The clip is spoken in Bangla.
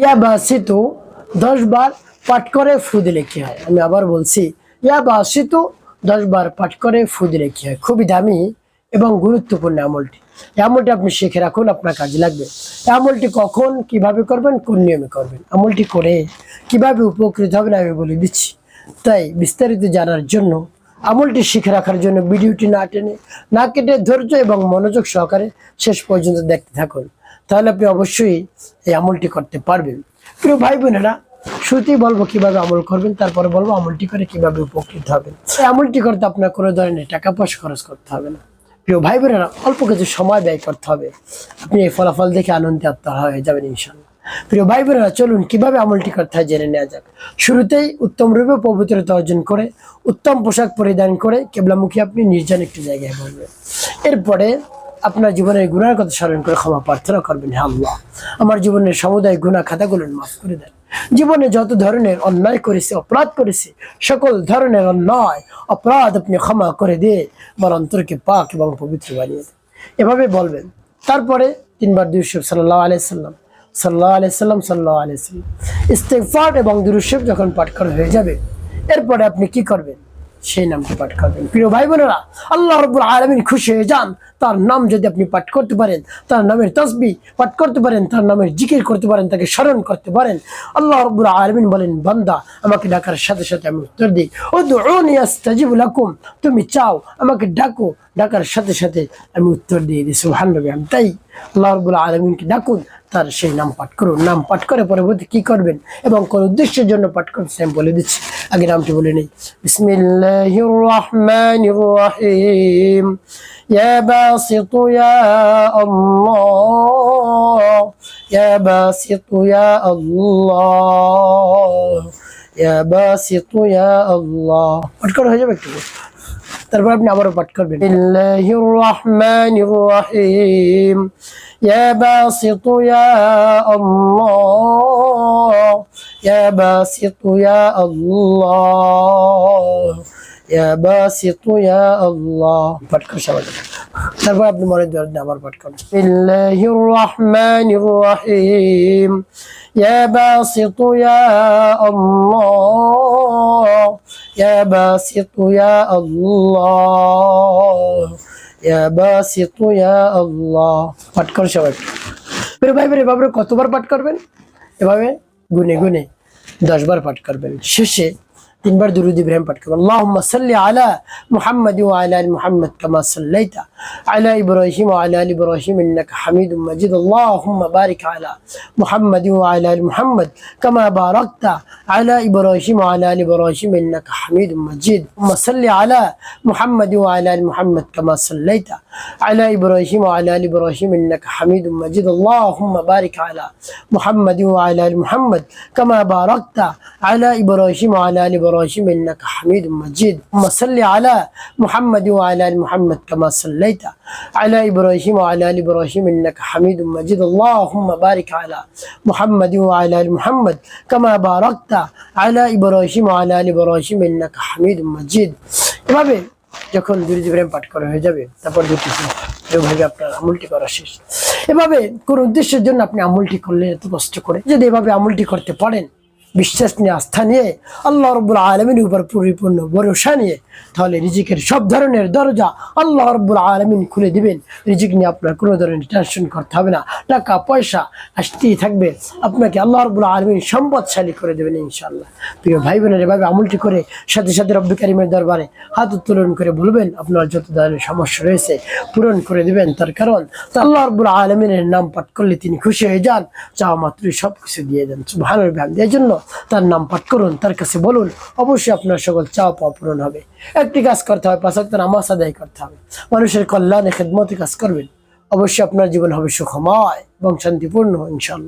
ইয়া বাসিতু 10 বার পাঠ করে ফু দিলে কি হয়? আমি আবার বলছি, ইয়া বাসিতু 10 বার পাঠ করে ফু দিলে কি হয়? খুবই দামি এবং গুরুত্বপূর্ণ আমলটি। এই আমলটি আপনি শিখে রাখুন, আপনার কাজে লাগবে। এই আমলটি কখন কিভাবে করবেন, কোন নিয়মে করবেন, আমলটি করে কিভাবে উপকৃত হবেন আমি বলে দিচ্ছি। তাই বিস্তারিত জানার জন্য, আমলটি শিখে রাখার জন্য ভিডিওটি না টেনে না কেটে ধৈর্য এবং মনোযোগ সহকারে শেষ পর্যন্ত দেখতে থাকুন, তাহলে আপনি অবশ্যই এই আমলটি করতে পারবেন। প্রিয় ভাই বোনেরা, শুরুতেই বলবো কিভাবে আমল করবেন, তারপরে বলবো আমলটি করে কিভাবে উপকৃত হবেন। এই আমলটি করতে আপনার কোনো ধরনের টাকা পয়সা খরচ করতে হবে না। প্রিয় ভাই বোনেরা, অল্প কিছু সময় ব্যয় করতে হবে, আপনি এই ফলাফল দেখে আনন্দে আত্মহারা হয়ে যাবেন ইনশাআল্লাহ। প্রিয় ভাই বোনেরা, চলুন কিভাবে আমলটি করতে হয় জেনে নেওয়া যাক। শুরুতেই উত্তম রূপে পবিত্রতা অর্জন করে, উত্তম পোশাক পরিধান করে কেবলামুখী আপনি নির্জন একটি জায়গায় বসবেন। এরপরে আপনার জীবনের গুনার কথা স্মরণ করে ক্ষমা প্রার্থনা করবেন, হে আল্লাহ, আমার জীবনের সমুদায় গুনাহ খাতাগুলো মাফ করে দেন। জীবনে যত ধরনের অন্যায় করেছি, অপরাধ করেছি, সকল ধরনের অন্যায় অপরাধ আপনি ক্ষমা করে দিয়ে আমার অন্তরকে পাক এবং পবিত্র বানিয়ে দেন। এভাবে বলবেন। তারপরে 3 বার দুরূদ শরীফ সাল্লাল্লাহু আলাইহি সাল্লাম, সাল্লাল্লাহু আলাইহি সাল্লাম, সাল্লাল্লাহু আলাইহি সাল্লাম ইস্তিগফার এবং দুরূদ শরীফ যখন পাঠ করা হয়ে যাবে, এরপরে আপনি কি করবেন, সেই নামটি পাঠ করবেন। প্রিয় ভাই বোনেরা, আল্লাহ রাব্বুল আলামিন খুশি হয়ে যান তার নাম যদি আপনি পাঠ করতে পারেন, তার নামের তাসবিহ পাঠ করতে পারেন, তার নামের জিকির করতে পারেন, তাকে স্মরণ করতে পারেন। আল্লাহ রাব্বুল আলামিন বলেন, বান্দা আমাকে ডাকার সাথে সাথে আমি উত্তর দিই। উদউনি আস্তাজিব লাকুম, তুমি চাও আমাকে ডাকো, ডাকার সাথে সাথে আমি উত্তর দিয়ে দিই। সুবহানাল্লাহ। তাই আল্লাহ রাব্বুল আলামিনকে ডাকুন, তার সেই নাম পাঠ করুন। নাম পাঠ করে পরবর্তী কি করবেন এবং কোন উদ্দেশ্যের জন্য পাঠ করছেন আমি বলে দিচ্ছি। আগে নামটি বলে নেই। বিসমিল্লাহির রহমানির রহিম। ইয়া বাসিতু ইয়া আল্লাহ, ইয়া বাসিতু ইয়া আল্লাহ, ইয়া বাসিতু ইয়া আল্লাহ। পাঠ করা হয়ে যাবে একটু, তারপর আপনি আবারও পাঠ করবেন। বিসমিল্লাহির রহমানির রহিম। ইয়া বাসিতু ইয়া আল্লাহ, ইয়া বাসিতু ইয়া আল্লাহ, ইয়া বাসিতু ইয়া আল্লাহ। পাঠ করে সবাই। তারপর আপনি মনে দরদ আবার পাঠ করুন। বিসমিল্লাহির রহমানির রহিম। ইয়া বাসিতু ইয়া আল্লাহ, ইয়া বাসিতু ইয়া আল্লাহ, ইয়া বাসিতু ইয়া আল্লাহ। পাঠ করে সবাই। প্রিয় ভাই বোনেরা, এভাবে কতবার পাঠ করবেন? এভাবে গুনে গুনে 10 বার পাঠ করবেন। শেষে 3 বার দুরূদ ইব্রাহিম পাঠ করবেন। আল্লাহুম্মা সাল্লি আলা মুহাম্মাদ ওয়া আলা আলি মুহাম্মাদ কামা সাল্লাইতা আলা ইব্রাহিম ওয়া আলা আলি ইব্রাহিম ইন্নাকা হামিদুম মাজিদ। আল্লাহুম্মা বারিক আলা মুহাম্মাদ ওয়া আলা আলি মুহাম্মাদ কামা বারাকতা আলা ইব্রাহিম ওয়া আলা আলি ইব্রাহিম ইন্নাকা হামিদুম মাজিদ। আল্লাহুম্মা সাল্লি আলা মুহাম্মাদ ওয়া আলা আলি মুহাম্মাদ কামা সাল্লাইতা আলা ইব্রাহিম ওয়া আলা আলি ইব্রাহিম ইন্নাকা হামিদুম মাজিদ। আল্লাহুম্মা বারিক আলা মুহাম্মাদ ওয়া আলা আলি মুহাম্মাদ কামা বারাকতা আলা ইব্রাহিম ওয়া আলা আলি ইব্রাহিম ইন্নাকা হামিদুম মাজিদ। আল্লাহুম্মা সাল্লি আলা মুহাম্মাদ ওয়া আলা আলি মুহাম্মাদ কামা সাল্লাইতা আলা ইব্রাহিম ওয়া আলা আলি ইব্রাহিম ইন্নাকা হামিদুম মাজিদ। আল্লাহুম্মা বারিক আলা মুহাম্মাদ ওয়া আলা আলি মুহাম্মাদ কামা বারাকতা আলা ইব্রাহিম ওয়া আলা আলি ইব্রাহিম ইন্নাকা হামিদুম মাজিদ। এভাবে যখন দুরূদ ইব্রাহিম পাঠ করা হয়ে যাবে, তারপর দুটি এভাবে আপনার আমলটি করা শেষ। এভাবে কোন উদ্দেশ্যের জন্য আপনি আমলটি করলেন এত কষ্ট করে, যদি এভাবে আমলটি করতে পারেন, বিশ্বাস নিয়ে, আস্থা নিয়ে, আল্লাহ রাব্বুল আলামিনের উপর পরিপূর্ণ ভরসা নিয়ে, তাহলে রিজিকের সব ধরনের দরজা আল্লাহ রাব্বুল আলামিন খুলে দিবেন। রিজিক নিয়ে আপনার কোনো ধরনের টেনশন করতে হবে না, টাকা পয়সা আসতেই থাকবে, আপনাকে আল্লাহ রাব্বুল আলামিন সম্পদশালী করে দেবেন ইনশাআল্লাহ। প্রিয় ভাই বোনেরা, এভাবে আমলটি করে সাথে সাথে রব্বি কারিমের দরবারে হাত উত্তোলন করে বলবেন আপনার যত ধরনের সমস্যা রয়েছে পূরণ করে দিবেন। তার কারণ আল্লাহ রাব্বুল আলামিনের নাম পাঠ করলে তিনি খুশি হয়ে যান, চাওয়া মাত্রই সবকিছু দিয়ে দেন। সুবহানাল্লাহ। এই জন্য তার নাম পাঠ করুন, তার কাছে বলুন, অবশ্যই আপনার সকল চাওয়া পাওয়া পূরণ হবে। একটি কাজ করতে হবে, 5 ওয়াক্ত নামাজ আদায় করতে হবে, মানুষের কল্যাণে খেদমতে কাজ করবেন, অবশ্যই আপনার জীবন হবে সুখময় এবং শান্তিপূর্ণ ইনশাআল্লাহ।